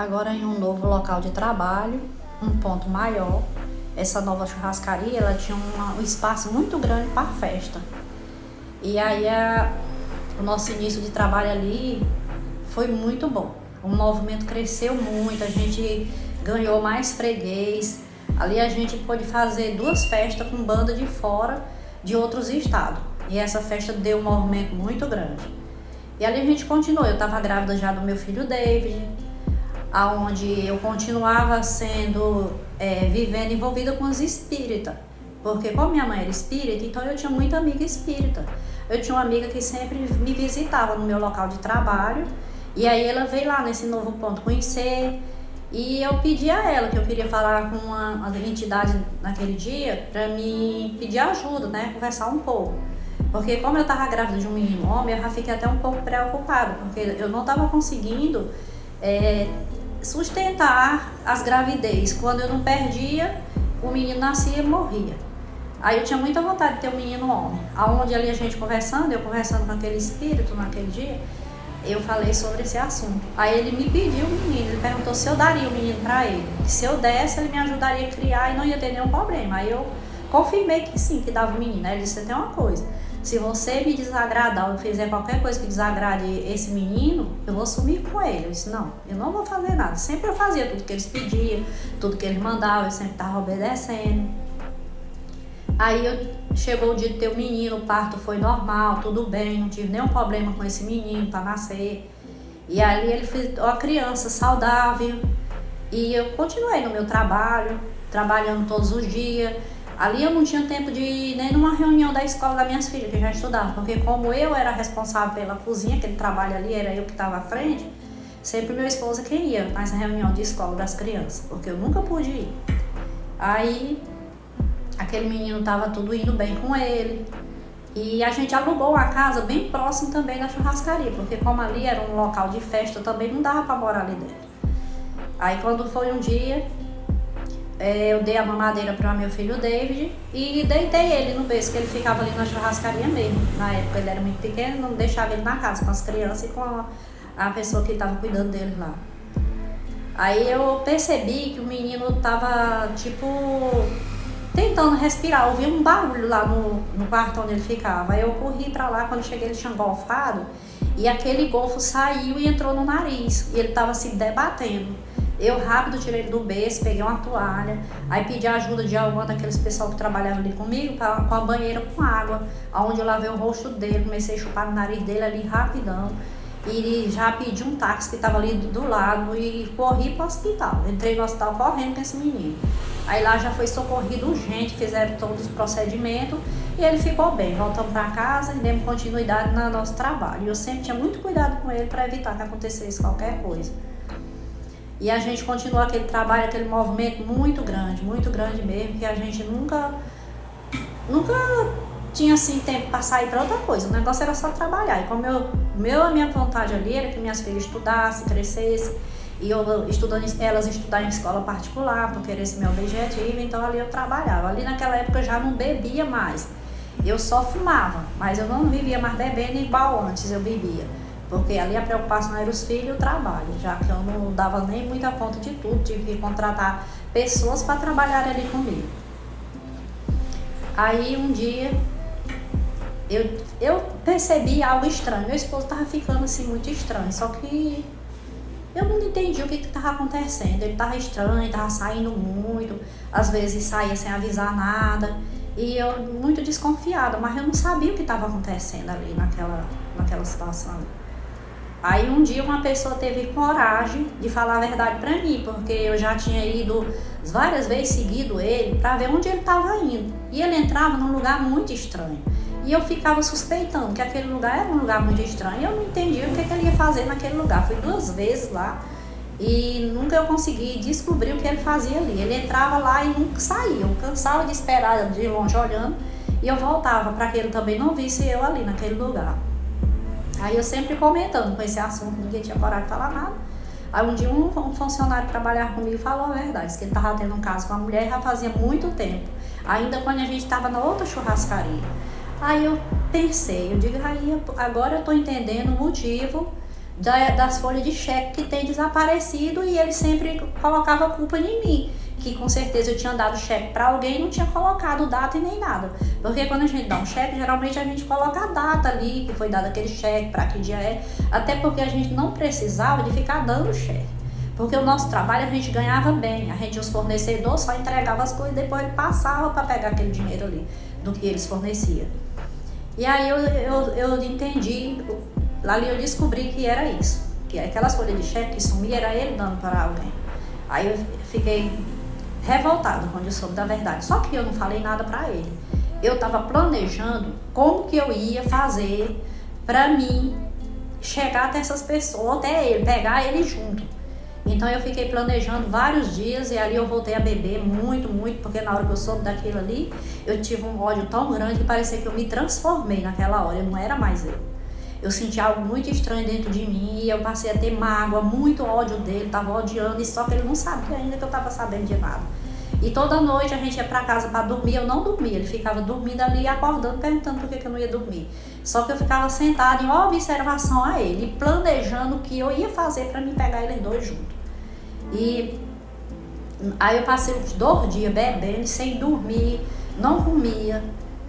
agora em um novo local de trabalho, um ponto maior. Essa nova churrascaria, ela tinha um espaço muito grande para festa. E aí o nosso início de trabalho ali foi muito bom. O movimento cresceu muito, a gente ganhou mais freguês. Ali a gente pôde fazer 2 festas com banda de fora de outros estados. E essa festa deu um movimento muito grande. E ali a gente continuou. Eu estava grávida já do meu filho David, aonde eu continuava vivendo envolvida com os espíritas. Porque como minha mãe era espírita, então eu tinha muita amiga espírita. Eu tinha uma amiga que sempre me visitava no meu local de trabalho. E aí ela veio lá nesse novo ponto conhecer. E eu pedi a ela que eu queria falar com uma entidade naquele dia para me pedir ajuda, né? Conversar um pouco. Porque como eu estava grávida de um menino homem, eu já fiquei até um pouco preocupada, porque eu não estava conseguindo sustentar as gravidez. Quando eu não perdia, o menino nascia e morria. Aí eu tinha muita vontade de ter um menino homem. Aonde ali a gente conversando, eu conversando com aquele espírito naquele dia, eu falei sobre esse assunto. Aí ele me pediu o menino, ele perguntou se eu daria o menino para ele. Se eu desse, ele me ajudaria a criar e não ia ter nenhum problema. Aí eu confirmei que sim, que dava o menino. Aí ele disse, tem uma coisa, se você me desagradar ou fizer qualquer coisa que desagrade esse menino, eu vou sumir com ele. Eu disse, não, eu não vou fazer nada. Sempre eu fazia tudo que eles pediam, tudo que eles mandavam, eu sempre estava obedecendo. Aí chegou o dia de ter o menino, o parto foi normal, tudo bem, não tive nenhum problema com esse menino para nascer. E ali ele foi uma criança saudável. E eu continuei no meu trabalho, trabalhando todos os dias. Ali eu não tinha tempo de ir nem numa reunião da escola das minhas filhas, que já estudavam, porque como eu era responsável pela cozinha, aquele trabalho ali, era eu que estava à frente, sempre meu esposo que ia nessa reunião de escola das crianças, porque eu nunca pude ir. Aí aquele menino estava tudo indo bem com ele, e a gente alugou uma casa bem próximo também da churrascaria, porque como ali era um local de festa, também não dava para morar ali dentro. Aí quando foi um dia, eu dei a mamadeira para meu filho David e deitei ele no berço, que ele ficava ali na churrascaria mesmo. Na época ele era muito pequeno, não deixava ele na casa com as crianças e com a pessoa que estava cuidando dele lá. Aí eu percebi que o menino estava tentando respirar, ouvi um barulho lá no quarto onde ele ficava. Aí eu corri para lá, quando cheguei ele tinha golfado e aquele golfo saiu e entrou no nariz e ele estava se debatendo. Eu rápido tirei ele do berço, peguei uma toalha, aí pedi a ajuda de alguma daqueles pessoal que trabalhavam ali comigo, com a banheira com água, onde eu lavei o rosto dele, comecei a chupar o nariz dele ali rapidão, e já pedi um táxi que estava ali do lado e corri para o hospital. Entrei no hospital correndo com esse menino. Aí lá já foi socorrido urgente, fizeram todos os procedimentos e ele ficou bem. Voltamos para casa e demos continuidade no nosso trabalho. E eu sempre tinha muito cuidado com ele para evitar que acontecesse qualquer coisa. E a gente continuou aquele trabalho, aquele movimento muito grande mesmo, que a gente nunca tinha assim tempo para sair para outra coisa. O negócio era só trabalhar. E como a minha vontade ali era que minhas filhas estudassem, crescessem, e elas estudaram em escola particular, porque era esse meu objetivo, então ali eu trabalhava. Ali naquela época eu já não bebia mais. Eu só fumava, mas eu não vivia mais bebendo igual antes eu bebia. Porque ali a preocupação era os filhos e o trabalho, já que eu não dava nem muita conta de tudo, tive que contratar pessoas para trabalhar ali comigo. Aí um dia eu percebi algo estranho, meu esposo estava ficando assim muito estranho, só que eu não entendi o que estava acontecendo. Ele estava estranho, estava saindo muito, às vezes saía sem avisar nada, e eu muito desconfiada, mas eu não sabia o que estava acontecendo ali naquela situação. Aí um dia uma pessoa teve coragem de falar a verdade pra mim, porque eu já tinha ido várias vezes seguido ele pra ver onde ele estava indo. E ele entrava num lugar muito estranho. E eu ficava suspeitando que aquele lugar era um lugar muito estranho. E eu não entendia o que ele ia fazer naquele lugar. Fui 2 vezes lá e nunca eu consegui descobrir o que ele fazia ali. Ele entrava lá e nunca saía. Eu cansava de esperar de longe olhando e eu voltava para que ele também não visse eu ali naquele lugar. Aí eu sempre comentando com esse assunto, ninguém tinha coragem de falar nada. Aí um dia um funcionário que trabalhava comigo falou a verdade, disse que ele estava tendo um caso com a mulher já fazia muito tempo, ainda quando a gente estava na outra churrascaria. Aí eu pensei, eu digo, aí agora eu estou entendendo o motivo das folhas de cheque que tem desaparecido, e ele sempre colocava a culpa em mim, que com certeza eu tinha dado cheque para alguém e não tinha colocado data e nem nada. Porque quando a gente dá um cheque, geralmente a gente coloca a data ali, que foi dado aquele cheque, para que dia é, até porque a gente não precisava de ficar dando cheque. Porque o nosso trabalho a gente ganhava bem, os fornecedores só entregavam as coisas e depois ele passava para pegar aquele dinheiro ali, do que eles forneciam. E aí eu entendi, ali eu descobri que era isso, que aquelas folhas de cheque que sumia era ele dando para alguém. Aí eu fiquei revoltada quando eu soube da verdade, só que eu não falei nada para ele. Eu estava planejando como que eu ia fazer para mim chegar até essas pessoas, até ele, pegar ele junto. Então eu fiquei planejando vários dias, e ali eu voltei a beber muito, porque na hora que eu soube daquilo ali, eu tive um ódio tão grande que parecia que eu me transformei naquela hora, eu não era mais eu. Eu senti algo muito estranho dentro de mim, e eu passei a ter mágoa, muito ódio dele, tava odiando, e só que ele não sabia ainda que eu tava sabendo de nada. E toda noite a gente ia pra casa para dormir, eu não dormia, ele ficava dormindo ali e acordando, perguntando por que eu não ia dormir. Só que eu ficava sentada em observação a ele, planejando o que eu ia fazer para me pegar eles dois juntos. E aí eu passei uns 2 dias bebendo, sem dormir, não comia,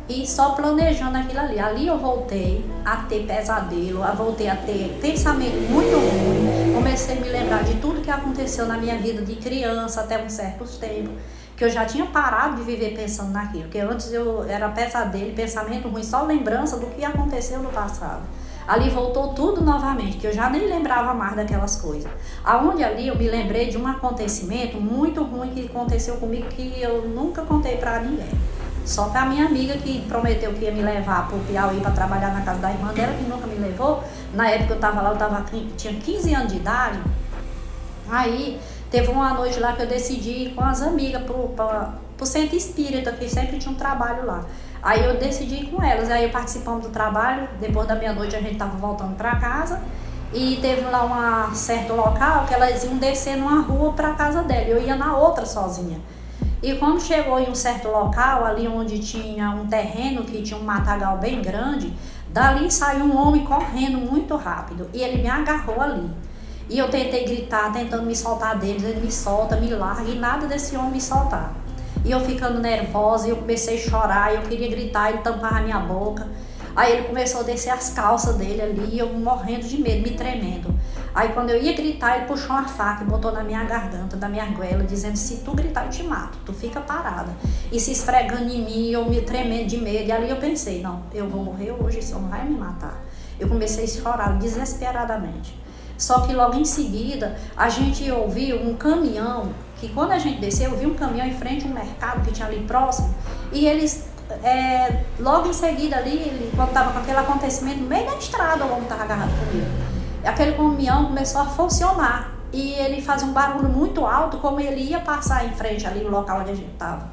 e só planejando aquilo ali. Ali eu voltei a ter pesadelo, voltei a ter pensamento muito ruim, comecei a me lembrar de tudo que aconteceu na minha vida de criança até um certo tempo, que eu já tinha parado de viver pensando naquilo, porque antes eu era pesadelo, pensamento ruim, só lembrança do que aconteceu no passado. Ali voltou tudo novamente, que eu já nem lembrava mais daquelas coisas. Aonde ali eu me lembrei de um acontecimento muito ruim que aconteceu comigo, que eu nunca contei pra ninguém. Só pra minha amiga, que prometeu que ia me levar pro Piauí para trabalhar na casa da irmã dela, que nunca me levou. Na época eu tava lá, tinha 15 anos de idade. Aí teve uma noite lá que eu decidi ir com as amigas pro centro espírita, que sempre tinha um trabalho lá. Aí eu decidi ir com elas, aí participamos do trabalho. Depois da meia-noite a gente tava voltando para casa, e teve lá um certo local que elas iam descer numa rua para casa dela, eu ia na outra sozinha. E quando chegou em um certo local, ali onde tinha um terreno que tinha um matagal bem grande, dali saiu um homem correndo muito rápido, e ele me agarrou ali. E eu tentei gritar, tentando me soltar deles, ele me solta, me larga, e nada desse homem me soltar. E eu ficando nervosa, e eu comecei a chorar, e eu queria gritar, ele tampava a minha boca. Aí ele começou a descer as calças dele ali, e eu morrendo de medo, me tremendo. Aí quando eu ia gritar, ele puxou uma faca e botou na minha garganta, da minha goela, dizendo: se tu gritar eu te mato, tu fica parada. E se esfregando em mim, eu me tremendo de medo. E ali eu pensei: não, eu vou morrer hoje, esse homem vai me matar. Eu comecei a chorar desesperadamente. Só que logo em seguida, a gente ouviu um caminhão, que quando a gente desceu, eu vi um caminhão em frente a um mercado que tinha ali próximo, e eles, logo em seguida ali, quando estava com aquele acontecimento, no meio da estrada, o homem estava agarrado comigo. Aquele caminhão começou a funcionar, e ele fazia um barulho muito alto, como ele ia passar em frente ali no local onde a gente estava.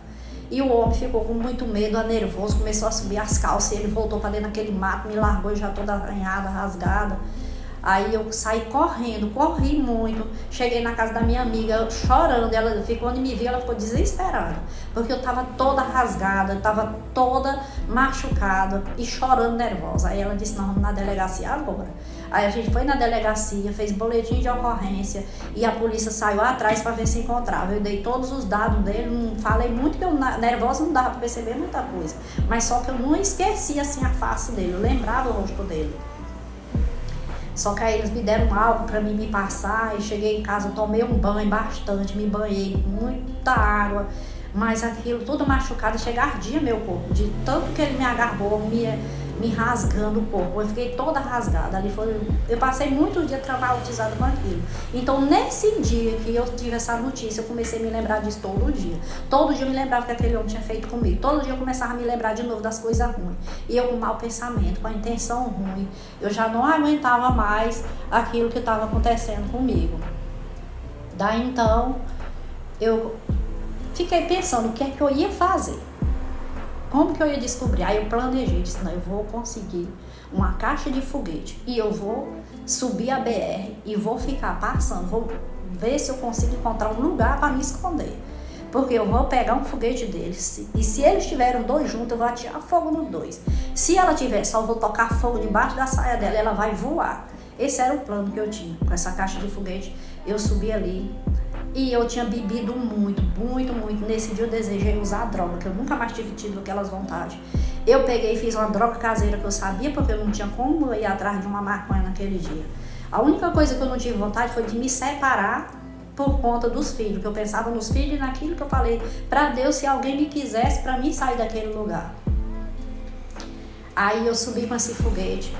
E o homem ficou com muito medo, nervoso, começou a subir as calças, e ele voltou para dentro daquele mato, me largou já toda arranhada, rasgada. Aí eu saí correndo, corri muito, cheguei na casa da minha amiga chorando. Ela ficou, quando me viu, ela ficou desesperada, porque eu tava toda rasgada, tava toda machucada e chorando, nervosa. Aí ela disse: não, vamos na delegacia agora. Aí a gente foi na delegacia, fez boletim de ocorrência, e a polícia saiu atrás para ver se encontrava. Eu dei todos os dados dele, não falei muito, que eu nervosa não dava para perceber muita coisa, mas só que eu não esqueci assim a face dele, eu lembrava o rosto dele. Só que aí eles me deram algo para mim me passar, e cheguei em casa, tomei um banho bastante, me banhei com muita água, mas aquilo tudo machucado, chega ardia meu corpo, de tanto que ele me agarrou, me rasgando o corpo. Eu fiquei toda rasgada. Ali eu passei muitos dias traumatizada com aquilo. Então, nesse dia que eu tive essa notícia, eu comecei a me lembrar disso todo dia. Todo dia eu me lembrava que aquele homem tinha feito comigo. Todo dia eu começava a me lembrar de novo das coisas ruins. E eu com mau pensamento, com a intenção ruim. Eu já não aguentava mais aquilo que estava acontecendo comigo. Daí então, eu fiquei pensando o que é que eu ia fazer. Como que eu ia descobrir? Aí eu planejei, disse: não, eu vou conseguir uma caixa de foguete, e eu vou subir a BR e vou ficar passando, vou ver se eu consigo encontrar um lugar para me esconder. Porque eu vou pegar um foguete deles, e se eles estiverem dois juntos, eu vou atirar fogo nos dois. Se ela tiver, só vou tocar fogo debaixo da saia dela, ela vai voar. Esse era o plano que eu tinha. Com essa caixa de foguete, eu subi ali. E eu tinha bebido muito, muito, muito. Nesse dia eu desejei usar droga, que eu nunca mais tive tido aquelas vontades. Eu peguei e fiz uma droga caseira que eu sabia, porque eu não tinha como ir atrás de uma maconha naquele dia. A única coisa que eu não tive vontade foi de me separar por conta dos filhos, que eu pensava nos filhos e naquilo que eu falei para Deus, se alguém me quisesse para mim sair daquele lugar. Aí eu subi com esse foguete,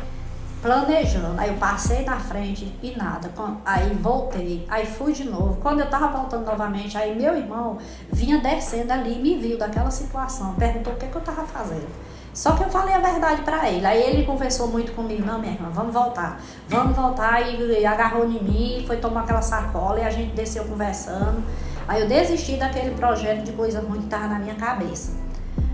planejando, aí eu passei na frente e nada, aí voltei, aí fui de novo. Quando eu tava voltando novamente, aí meu irmão vinha descendo ali e me viu daquela situação, perguntou o que eu tava fazendo. Só que eu falei a verdade pra ele. Aí ele conversou muito comigo: não, minha irmã, vamos voltar, e agarrou em mim, foi tomar aquela sacola e a gente desceu conversando. Aí eu desisti daquele projeto de coisa ruim que tava na minha cabeça.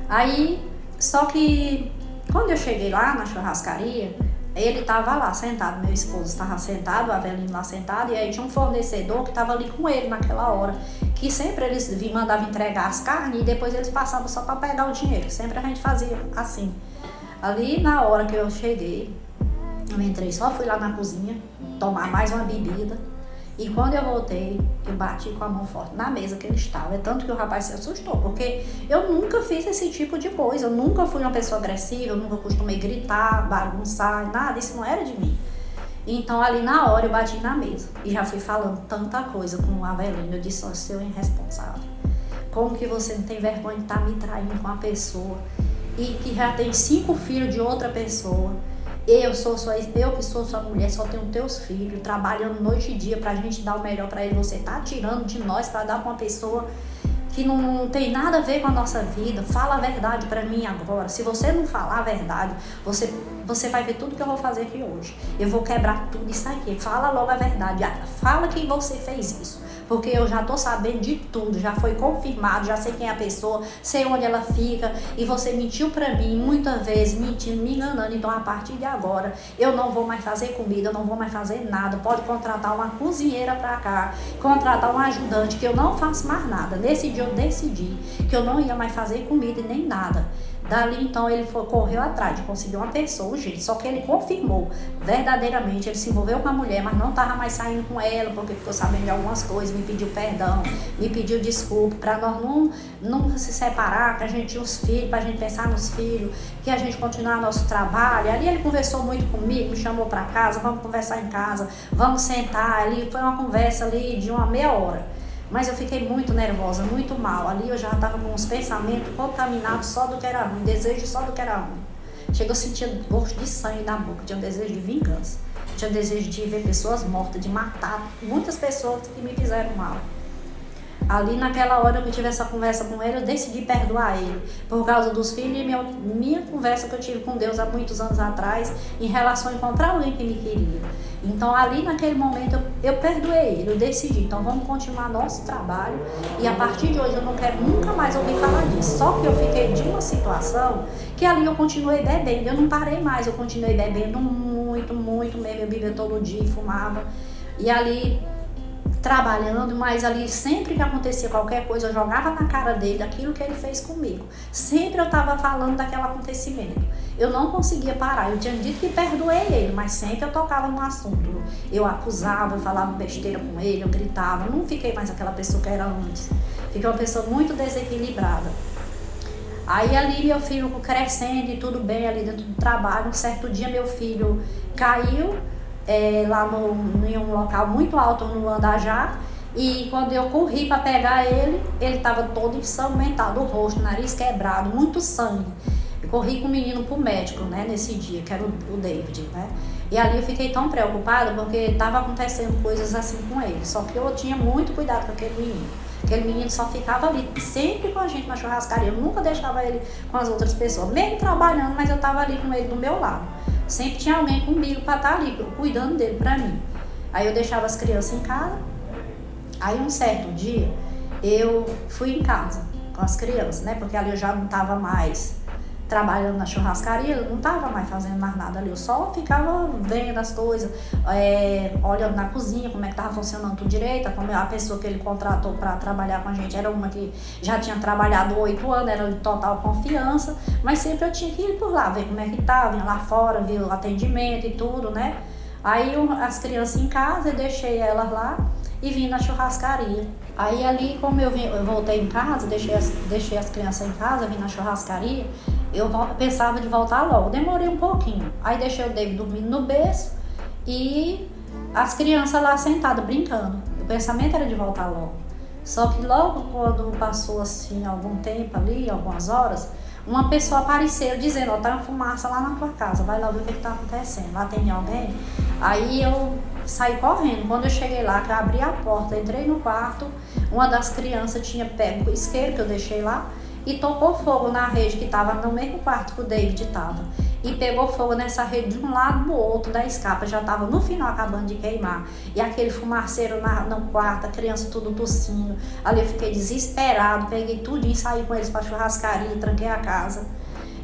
Aí, só que quando eu cheguei lá na churrascaria, ele estava lá sentado, meu esposo estava sentado, o Avelino lá sentado, e aí tinha um fornecedor que estava ali com ele naquela hora, que sempre eles mandavam entregar as carnes e depois eles passavam só para pegar o dinheiro. Sempre a gente fazia assim. Ali na hora que eu cheguei, eu entrei, só fui lá na cozinha tomar mais uma bebida. E quando eu voltei, eu bati com a mão forte na mesa que ele estava. É tanto que o rapaz se assustou, porque eu nunca fiz esse tipo de coisa. Eu nunca fui uma pessoa agressiva, eu nunca costumei gritar, bagunçar, nada. Isso não era de mim. Então ali na hora eu bati na mesa. E já fui falando tanta coisa com o Avelino. Eu disse: ó, seu irresponsável, como que você não tem vergonha de estar me traindo com uma pessoa e que já tem 5 filhos de outra pessoa? Eu que sou sua mulher, só tenho teus filhos, trabalhando noite e dia pra gente dar o melhor pra ele. Você tá tirando de nós pra dar pra uma pessoa que não tem nada a ver com a nossa vida. Fala a verdade pra mim agora. Se você não falar a verdade, você vai ver tudo que eu vou fazer aqui hoje. Eu vou quebrar tudo isso aqui. Fala logo a verdade. Fala que você fez isso. Porque eu já tô sabendo de tudo, já foi confirmado, já sei quem é a pessoa, sei onde ela fica, e você mentiu pra mim muitas vezes, mentindo, me enganando. Então a partir de agora eu não vou mais fazer comida, eu não vou mais fazer nada. Pode contratar uma cozinheira pra cá, contratar um ajudante, que eu não faço mais nada. Nesse dia eu decidi que eu não ia mais fazer comida e nem nada. Dali então ele correu atrás de conseguir uma pessoa, gente. Só que ele confirmou verdadeiramente, ele se envolveu com a mulher, mas não estava mais saindo com ela, porque ficou sabendo de algumas coisas, me pediu perdão, me pediu desculpa, para nós não se separar, que a gente tinha os filhos, para a gente pensar nos filhos, que a gente continuar nosso trabalho. Ali ele conversou muito comigo, me chamou para casa: vamos conversar em casa, vamos sentar. Ali foi uma conversa ali de uma meia hora. Mas eu fiquei muito nervosa, muito mal. Ali eu já estava com uns pensamentos contaminados só do que era ruim, desejo só do que era ruim. Chegou a sentir gosto de sangue na boca, tinha um desejo de vingança. Tinha um desejo de ver pessoas mortas, de matar muitas pessoas que me fizeram mal. Ali naquela hora que eu tive essa conversa com ele, eu decidi perdoar ele por causa dos filhos e minha conversa que eu tive com Deus há muitos anos atrás em relação a encontrar alguém que me queria. Então ali naquele momento eu perdoei ele, eu decidi: então vamos continuar nosso trabalho e a partir de hoje eu não quero nunca mais ouvir falar disso. Só que eu fiquei de uma situação que ali eu continuei bebendo, eu não parei mais, eu continuei bebendo muito, muito mesmo. Eu bebia todo dia, fumava, e ali trabalhando, mas ali sempre que acontecia qualquer coisa eu jogava na cara dele aquilo que ele fez comigo. Sempre eu estava falando daquele acontecimento. Eu não conseguia parar. Eu tinha dito que perdoei ele, mas sempre eu tocava no assunto. Eu acusava, eu falava besteira com ele, eu gritava. Eu não fiquei mais aquela pessoa que era antes. Fiquei uma pessoa muito desequilibrada. Aí ali meu filho crescendo e tudo bem ali dentro do trabalho. Um certo dia meu filho caiu lá em um local muito alto no Andajá, e quando eu corri para pegar ele estava todo ensanguentado, o rosto, o nariz quebrado, muito sangue. Eu corri com o menino pro médico, né, nesse dia, que era o David, né? E ali eu fiquei tão preocupada porque estava acontecendo coisas assim com ele. Só que eu tinha muito cuidado com aquele menino. Aquele menino só ficava ali, sempre com a gente na churrascaria. Eu nunca deixava ele com as outras pessoas, mesmo trabalhando, mas eu estava ali com ele do meu lado. Sempre tinha alguém comigo para estar ali, cuidando dele para mim. Aí eu deixava as crianças em casa. Aí um certo dia, eu fui em casa com as crianças, né? Porque ali eu já não estava mais trabalhando na churrascaria, eu não estava mais fazendo mais nada ali. Eu só ficava vendo as coisas, olhando na cozinha, como é que estava funcionando tudo direito. A pessoa que ele contratou para trabalhar com a gente era uma que já tinha trabalhado 8 anos, era de total confiança. Mas sempre eu tinha que ir por lá, ver como é que estava, ir lá fora, ver o atendimento e tudo, né? Aí as crianças em casa, eu deixei elas lá e vim na churrascaria. Aí ali, como eu voltei em casa, deixei as crianças em casa, vim na churrascaria, eu pensava de voltar logo. Demorei um pouquinho. Aí deixei o David dormindo no berço e as crianças lá sentadas, brincando. O pensamento era de voltar logo. Só que logo quando passou assim algum tempo ali, algumas horas, uma pessoa apareceu dizendo, ó, tá uma fumaça lá na tua casa, vai lá ver o que tá acontecendo, lá tem alguém? Aí eu saí correndo. Quando eu cheguei lá, que eu abri a porta, entrei no quarto, uma das crianças tinha pego o isqueiro que eu deixei lá e tocou fogo na rede que estava no mesmo quarto que o David estava. E pegou fogo nessa rede de um lado do outro da escapa, já estava no final acabando de queimar. E aquele fumaceiro no quarto, a criança tudo tossindo. Ali eu fiquei desesperado, peguei tudo e saí com eles para a churrascaria, tranquei a casa.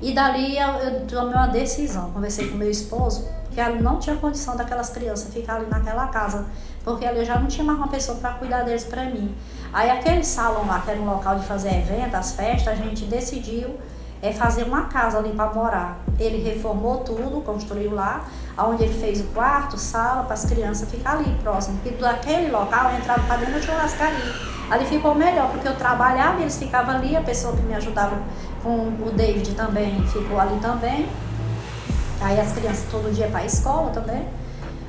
E dali eu tomei uma decisão, conversei com meu esposo, que ela não tinha condição daquelas crianças ficar ali naquela casa, porque ali eu já não tinha mais uma pessoa para cuidar deles para mim. Aí aquele salão lá, que era um local de fazer evento, as festas, a gente decidiu fazer uma casa ali para morar. Ele reformou tudo, construiu lá, onde ele fez o quarto, sala, para as crianças ficar ali próximo. E daquele local entrava para dentro da churrascaria. Ali ficou melhor, porque eu trabalhava e eles ficavam ali, a pessoa que me ajudava com o David também ficou ali também. Aí as crianças todo dia para a escola também.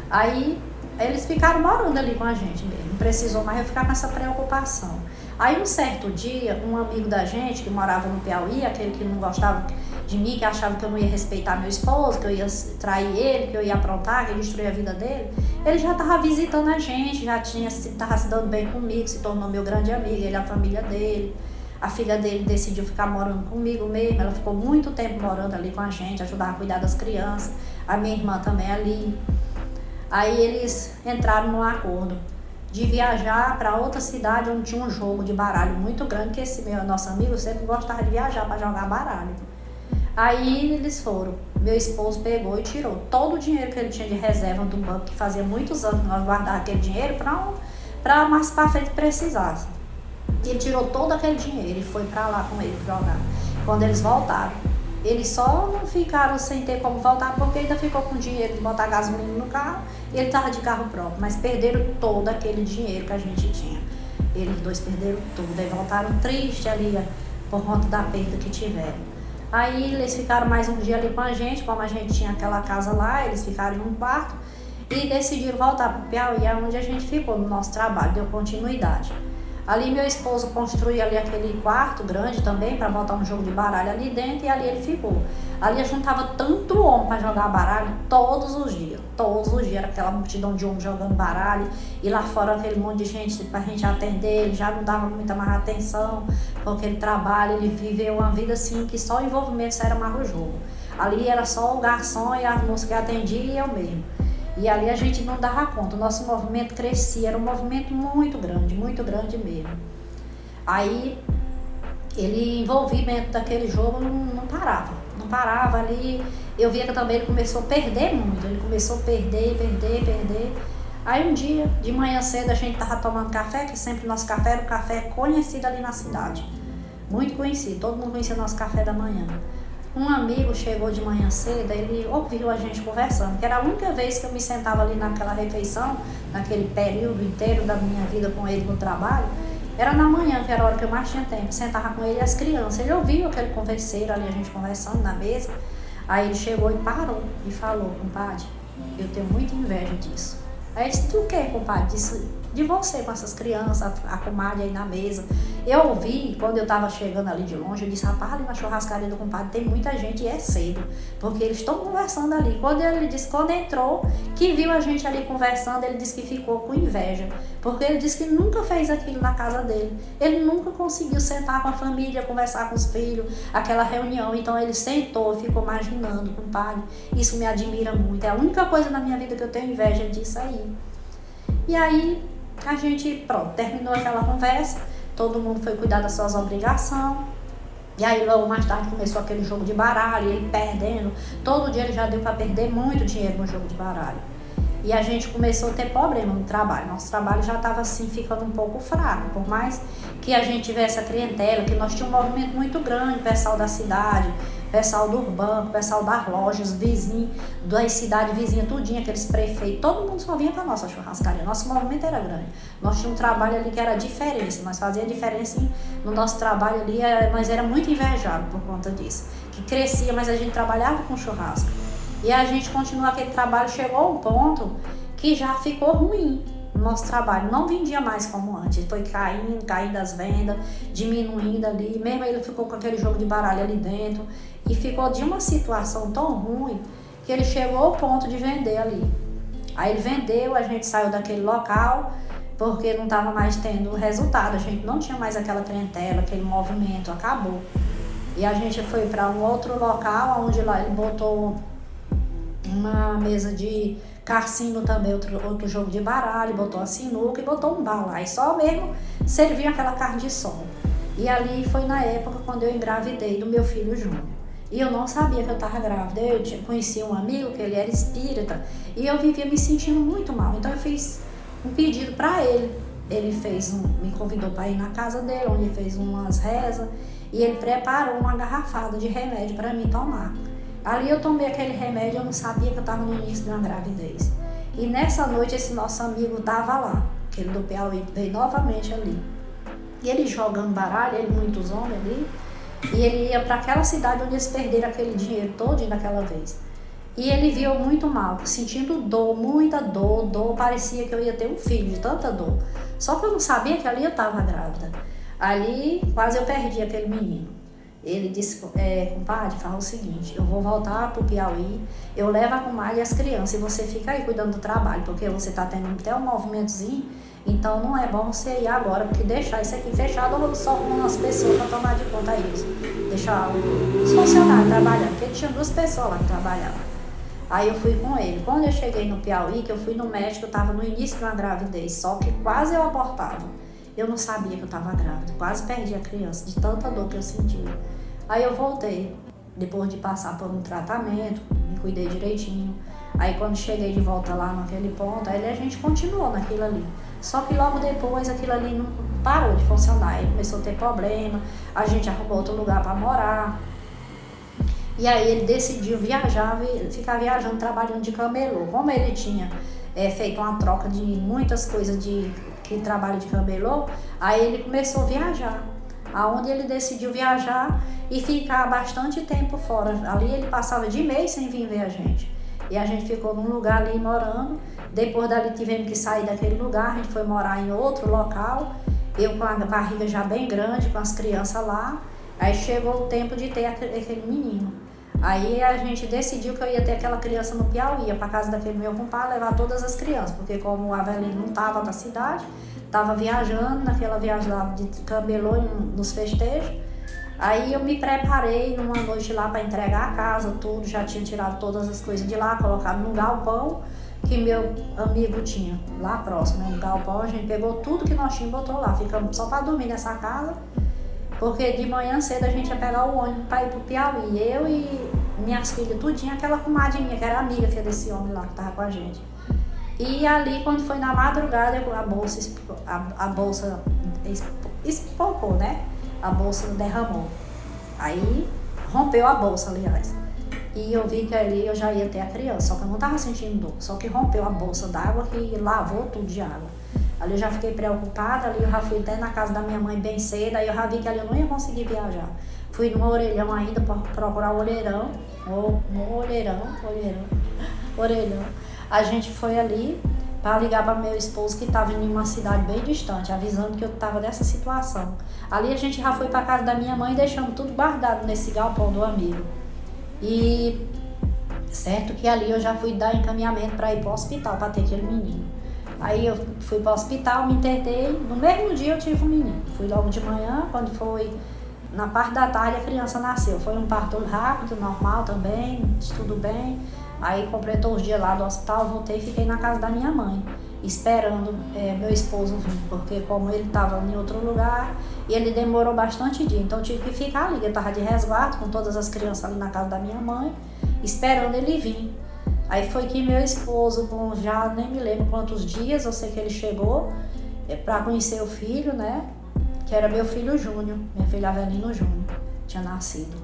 Aí eles ficaram morando ali com a gente mesmo. Não precisou mais eu ficar com essa preocupação. Aí um certo dia, um amigo da gente que morava no Piauí, aquele que não gostava de mim, que achava que eu não ia respeitar meu esposo, que eu ia trair ele, que eu ia aprontar, que eu ia destruir a vida dele, ele já estava visitando a gente, estava se dando bem comigo, se tornou meu grande amigo, ele, a família dele. A filha dele decidiu ficar morando comigo mesmo, ela ficou muito tempo morando ali com a gente, ajudava a cuidar das crianças, a minha irmã também ali. Aí eles entraram num acordo de viajar para outra cidade onde tinha um jogo de baralho muito grande, que esse nosso amigo sempre gostava de viajar para jogar baralho. Aí eles foram, meu esposo pegou e tirou todo o dinheiro que ele tinha de reserva do banco, que fazia muitos anos que nós guardávamos aquele dinheiro para mais para frente precisasse. Ele tirou todo aquele dinheiro e foi para lá com ele jogar. Quando eles voltaram, eles só não ficaram sem ter como voltar, porque ainda ficou com dinheiro de botar gasolina no carro e ele estava de carro próprio, mas perderam todo aquele dinheiro que a gente tinha. Eles dois perderam tudo, aí voltaram tristes ali por conta da perda que tiveram. Aí eles ficaram mais um dia ali com a gente, como a gente tinha aquela casa lá, eles ficaram em um quarto e decidiram voltar para o Piauí, onde a gente ficou no nosso trabalho, deu continuidade. Ali meu esposo construiu ali aquele quarto grande também para botar um jogo de baralho ali dentro e ali ele ficou. Ali a gente tava tanto homem para jogar baralho todos os dias era aquela multidão de homens jogando baralho e lá fora aquele monte de gente pra gente atender, ele já não dava muita mais atenção porque ele trabalha, ele viveu uma vida assim que só o envolvimento era mais o jogo. Ali era só o garçom e as moças que atendiam e eu mesmo. E ali a gente não dava conta, o nosso movimento crescia, era um movimento muito grande mesmo. Aí, ele envolvimento daquele jogo não parava ali. Eu via que também ele começou a perder muito, ele começou a perder. Aí um dia, de manhã cedo, a gente tava tomando café, que sempre nosso café era um café conhecido ali na cidade. Muito conhecido, todo mundo conhecia nosso café da manhã. Um amigo chegou de manhã cedo, ele ouviu a gente conversando, que era a única vez que eu me sentava ali naquela refeição, naquele período inteiro da minha vida com ele no trabalho, era na manhã, que era a hora que eu mais tinha tempo, sentava com ele e as crianças. Ele ouviu aquele converseiro ali, a gente conversando na mesa, aí ele chegou e parou e falou: compadre, eu tenho muita inveja disso. Aí ele disse: tu o que, compadre? Disse: de você com essas crianças, a comadre aí na mesa. Eu ouvi, quando eu tava chegando ali de longe, eu disse: rapaz, ali na churrascaria do compadre tem muita gente e é cedo, porque eles estão conversando ali. Quando ele disse, quando entrou, que viu a gente ali conversando, ele disse que ficou com inveja, porque ele disse que nunca fez aquilo na casa dele. Ele nunca conseguiu sentar com a família, conversar com os filhos, aquela reunião. Então ele sentou, ficou imaginando, compadre, isso me admira muito. É a única coisa na minha vida que eu tenho inveja disso aí. E aí, a gente, pronto, terminou aquela conversa, todo mundo foi cuidar das suas obrigações. E aí logo mais tarde começou aquele jogo de baralho, ele perdendo. Todo dia ele já deu para perder muito dinheiro no jogo de baralho. E a gente começou a ter problema no trabalho. Nosso trabalho já estava assim, ficando um pouco fraco. Por mais que a gente tivesse a clientela, que nós tínhamos um movimento muito grande, pessoal da cidade, pessoal do banco, pessoal das lojas, vizinhos, das cidades vizinhas, tudinho, aqueles prefeitos, todo mundo só vinha para nossa churrascaria. Nosso movimento era grande. Nós tínhamos um trabalho ali que era diferença, nós fazíamos diferença no nosso trabalho ali, nós era muito invejados por conta disso. Que crescia, mas a gente trabalhava com churrasco. E a gente continuou aquele trabalho, chegou a um ponto que já ficou ruim. Nosso trabalho não vendia mais como antes, foi caindo as vendas, diminuindo ali, mesmo ele ficou com aquele jogo de baralho ali dentro e ficou de uma situação tão ruim que ele chegou ao ponto de vender ali. Aí ele vendeu, a gente saiu daquele local porque não estava mais tendo resultado, a gente não tinha mais aquela clientela, aquele movimento, acabou. E a gente foi para um outro local, onde lá ele botou uma mesa de cassino também, outro jogo de baralho, botou a sinuca e botou um bar lá. E só mesmo servia aquela carne de sol. E ali foi na época quando eu engravidei do meu filho Júnior. E eu não sabia que eu estava grávida. Eu conheci um amigo que ele era espírita e eu vivia me sentindo muito mal. Então eu fiz um pedido para ele. Ele me convidou para ir na casa dele, onde ele fez umas rezas e ele preparou uma garrafada de remédio para mim tomar. Ali eu tomei aquele remédio, eu não sabia que eu estava no início de uma gravidez. E nessa noite esse nosso amigo estava lá, aquele do Piauí, veio novamente ali. E ele jogando baralho, ele muitos homens ali, e ele ia para aquela cidade onde eles perderam aquele dinheiro todo daquela vez. E ele viu muito mal, sentindo dor, muita dor, parecia que eu ia ter um filho, de tanta dor. Só que eu não sabia que ali eu estava grávida. Ali quase eu perdi aquele menino. Ele disse, compadre, fala o seguinte, eu vou voltar pro Piauí, eu levo a comadre e as crianças, e você fica aí cuidando do trabalho, porque você tá tendo até um movimentozinho, então não é bom você ir agora, porque deixar isso aqui fechado ou só com umas pessoas para tomar de conta isso. Deixar os funcionários trabalhando, porque tinha 2 pessoas lá que trabalhavam. Aí eu fui com ele. Quando eu cheguei no Piauí, que eu fui no médico, eu tava no início de uma gravidez, só que quase eu abortava. Eu não sabia que eu estava grávida, quase perdi a criança, de tanta dor que eu sentia. Aí eu voltei, depois de passar por um tratamento, me cuidei direitinho. Aí quando cheguei de volta lá naquele ponto, aí a gente continuou naquilo ali. Só que logo depois aquilo ali não parou de funcionar, aí começou a ter problema, a gente arrumou outro lugar para morar. E aí ele decidiu viajar, ficar viajando, trabalhando de camelô. Como ele tinha feito uma troca de muitas coisas que trabalha de camelô, aí ele começou a viajar, aonde ele decidiu viajar e ficar bastante tempo fora. Ali ele passava de mês sem vir ver a gente. E a gente ficou num lugar ali morando. Depois dali tivemos que sair daquele lugar, a gente foi morar em outro local. Eu com a barriga já bem grande, com as crianças lá. Aí chegou o tempo de ter aquele menino. Aí a gente decidiu que eu ia ter aquela criança no Piauí, ia para casa daquele meu compadre, levar todas as crianças, porque como o Avelino não estava na cidade, estava viajando, naquela viagem lá de camelô nos festejos. Aí eu me preparei numa noite lá para entregar a casa, tudo, já tinha tirado todas as coisas de lá, colocado no galpão que meu amigo tinha, lá próximo, no galpão. A gente pegou tudo que nós tínhamos e botou lá, ficamos só para dormir nessa casa. Porque de manhã cedo a gente ia pegar o ônibus para ir pro Piauí. Eu e minhas filhas, tudinho, aquela comadre minha, que era amiga filha desse homem lá que tava com a gente. E ali, quando foi na madrugada, a bolsa espocou, né? A bolsa derramou. Aí rompeu a bolsa, aliás. E eu vi que ali eu já ia ter a criança, só que eu não tava sentindo dor. Só que rompeu a bolsa d'água que lavou tudo de água. Ali eu já fiquei preocupada, ali eu já fui até na casa da minha mãe bem cedo, aí eu já vi que ali eu não ia conseguir viajar. Fui no orelhão ainda para procurar o orelhão. Orelhão. A gente foi ali para ligar para meu esposo que estava em uma cidade bem distante, avisando que eu estava nessa situação. Ali a gente já foi para casa da minha mãe e deixamos tudo guardado nesse galpão do amigo. E certo que ali eu já fui dar encaminhamento para ir para o hospital para ter aquele menino. Aí eu fui para o hospital, me internei, no mesmo dia eu tive um menino. Fui logo de manhã, quando foi na parte da tarde a criança nasceu. Foi um parto rápido, normal também, tudo bem. Aí completou os dias lá do hospital, voltei e fiquei na casa da minha mãe, esperando meu esposo vir, porque como ele estava em outro lugar, e ele demorou bastante dia, então eu tive que ficar ali. Eu estava de resguardo com todas as crianças ali na casa da minha mãe, esperando ele vir. Aí foi que meu esposo, com já nem me lembro quantos dias, eu sei que ele chegou para conhecer o filho, né? Que era meu filho Júnior, meu filho Avelino Júnior, tinha nascido.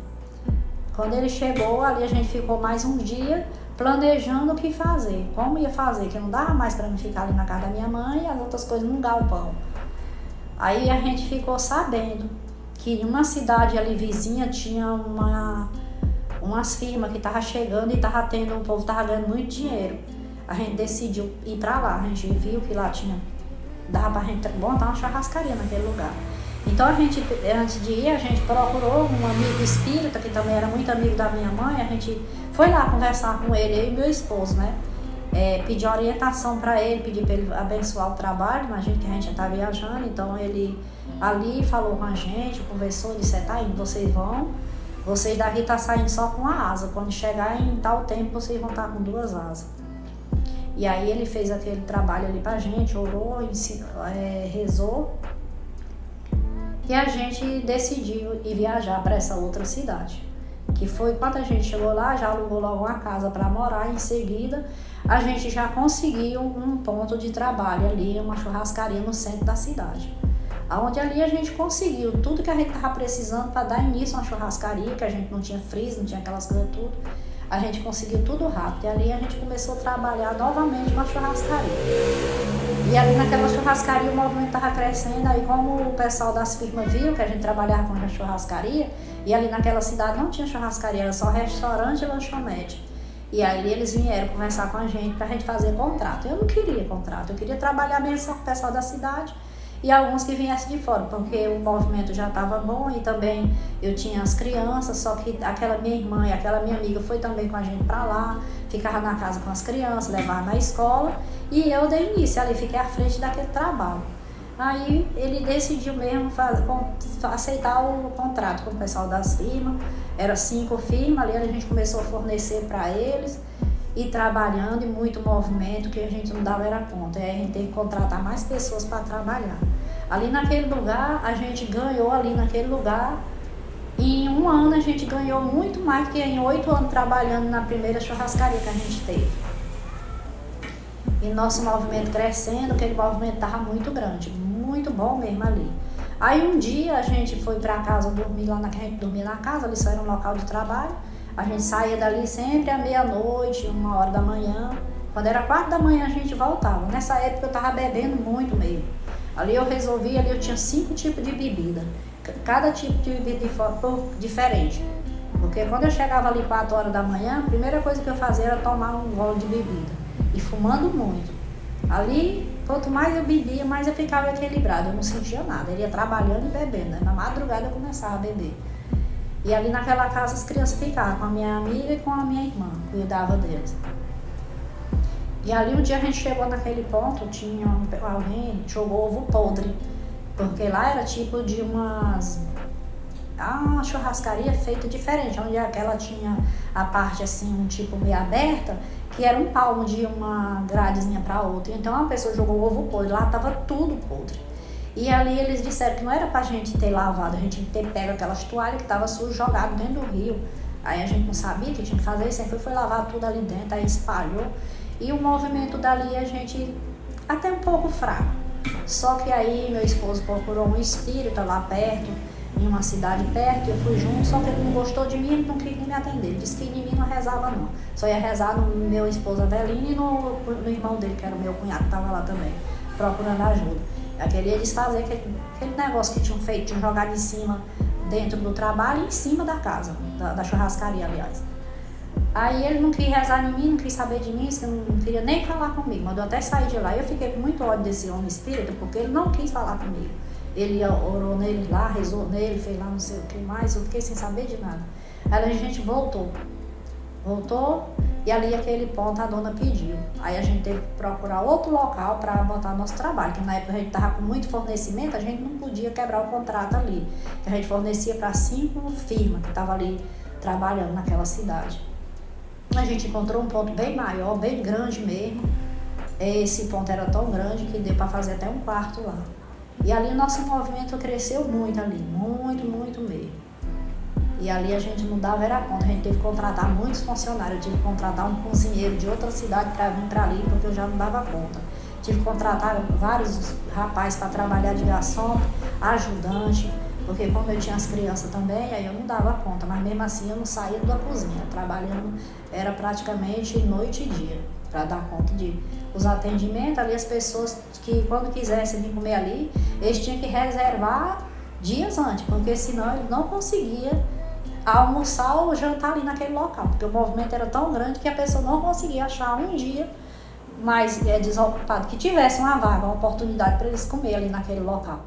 Quando ele chegou, ali a gente ficou mais um dia planejando o que fazer, como ia fazer, que não dava mais para mim ficar ali na casa da minha mãe e as outras coisas num galpão. Aí a gente ficou sabendo que em uma cidade ali vizinha tinha umas firmas que estavam chegando e o povo estava ganhando muito dinheiro. A gente decidiu ir para lá, a gente viu que lá dava para a gente montar uma churrascaria naquele lugar. Então a gente, antes de ir, a gente procurou um amigo espírita, que também era muito amigo da minha mãe, a gente foi lá conversar com ele, eu e meu esposo, né? Pedir orientação para ele, pedir para ele abençoar o trabalho, imagina que a gente já está viajando, então ele ali falou com a gente, conversou, disse, tá indo, vocês daqui tá saindo só com a asa, quando chegar em tal tempo vocês vão estar com 2 asas. E aí ele fez aquele trabalho ali pra gente, orou, rezou, e a gente decidiu ir viajar para essa outra cidade. Que foi quando a gente chegou lá, já alugou logo uma casa para morar, em seguida a gente já conseguiu um ponto de trabalho ali, uma churrascaria no centro da cidade. Onde ali a gente conseguiu tudo que a gente estava precisando para dar início a uma churrascaria, que a gente não tinha freezer, não tinha aquelas coisas tudo. A gente conseguiu tudo rápido e ali a gente começou a trabalhar novamente uma churrascaria. E ali naquela churrascaria o movimento estava crescendo, aí como o pessoal das firmas viu que a gente trabalhava com a churrascaria, e ali naquela cidade não tinha churrascaria, era só restaurante e lanchonete. E aí eles vieram conversar com a gente para a gente fazer contrato. Eu não queria contrato, eu queria trabalhar mesmo só com o pessoal da cidade e alguns que viessem de fora, porque o movimento já estava bom e também eu tinha as crianças, só que aquela minha irmã e aquela minha amiga foi também com a gente para lá, ficava na casa com as crianças, levava na escola e eu dei início ali, fiquei à frente daquele trabalho. Aí ele decidiu mesmo aceitar o contrato com o pessoal das firmas, era 5 firmas, ali a gente começou a fornecer para eles e trabalhando e muito movimento que a gente não dava era conta, aí a gente tem que contratar mais pessoas para trabalhar. Ali naquele lugar, a gente ganhou ali naquele lugar, e em 1 ano a gente ganhou muito mais que em 8 anos trabalhando na primeira churrascaria que a gente teve. E nosso movimento crescendo, aquele movimento estava muito grande, muito bom mesmo ali. Aí um dia a gente foi para casa dormir lá, que a gente dormia na casa, ali só era um local de trabalho. A gente saía dali sempre à meia-noite, 1h da manhã. Quando era 4 da manhã a gente voltava. Nessa época eu estava bebendo muito mesmo. Ali eu resolvi, ali eu tinha 5 tipos de bebida. Cada tipo de bebida diferente. Porque quando eu chegava ali 4 horas da manhã, a primeira coisa que eu fazia era tomar um gole de bebida. E fumando muito. Ali, quanto mais eu bebia, mais eu ficava equilibrado. Eu não sentia nada. Eu ia trabalhando e bebendo. Né? Na madrugada eu começava a beber. E ali naquela casa as crianças ficavam com a minha amiga e com a minha irmã, cuidava deles. E ali um dia a gente chegou naquele ponto, alguém jogou ovo podre, porque lá era tipo de uma churrascaria feita diferente, onde aquela tinha a parte assim, um tipo meio aberta, que era um palmo de uma gradezinha para outra. Então uma pessoa jogou ovo podre, lá estava tudo podre. E ali eles disseram que não era pra gente ter lavado, a gente tinha que ter pego aquelas toalhas que estavam sujas jogado dentro do rio. Aí a gente não sabia que tinha que fazer isso, sempre foi lavar tudo ali dentro, aí espalhou. E o movimento dali a gente até um pouco fraco. Só que aí meu esposo procurou um espírita lá perto, em uma cidade perto, eu fui junto, só que ele não gostou de mim, ele não queria nem me atender. Ele disse que em mim não rezava não. Só ia rezar no meu esposo Avelino e no irmão dele, que era o meu cunhado, que estava lá também, procurando ajuda. Aquele ia desfazer aquele negócio que tinham feito, tinham jogado em cima, dentro do trabalho e em cima da casa, da churrascaria, aliás. Aí ele não quis rezar em mim, não quis saber de mim, não queria nem falar comigo, mandou até sair de lá. Eu fiquei com muito ódio desse homem espírita, porque ele não quis falar comigo. Ele orou nele lá, rezou nele, fez lá não sei o que mais, eu fiquei sem saber de nada. Aí a gente voltou, e ali aquele ponto a dona pediu. Aí a gente teve que procurar outro local para botar nosso trabalho, que na época a gente estava com muito fornecimento, a gente não podia quebrar o contrato ali. A gente fornecia para 5 firmas que estavam ali trabalhando naquela cidade. A gente encontrou um ponto bem maior, bem grande mesmo. Esse ponto era tão grande que deu para fazer até um quarto lá. E ali o nosso movimento cresceu muito ali, muito mesmo. E ali a gente não dava era conta, a gente teve que contratar muitos funcionários, eu tive que contratar um cozinheiro de outra cidade para vir para ali, porque eu já não dava conta. Tive que contratar vários rapazes para trabalhar de garçom, ajudante, Porque como eu tinha as crianças também, aí eu não dava conta, mas mesmo assim eu não saía da cozinha, trabalhando era praticamente noite e dia, para dar conta de os atendimentos ali, as pessoas que quando quisessem vir comer ali, eles tinham que reservar dias antes, porque senão eles não conseguiam almoçar ou jantar ali naquele local, porque o movimento era tão grande que a pessoa não conseguia achar um dia mais desocupado, que tivesse uma vaga, uma oportunidade para eles comer ali naquele local.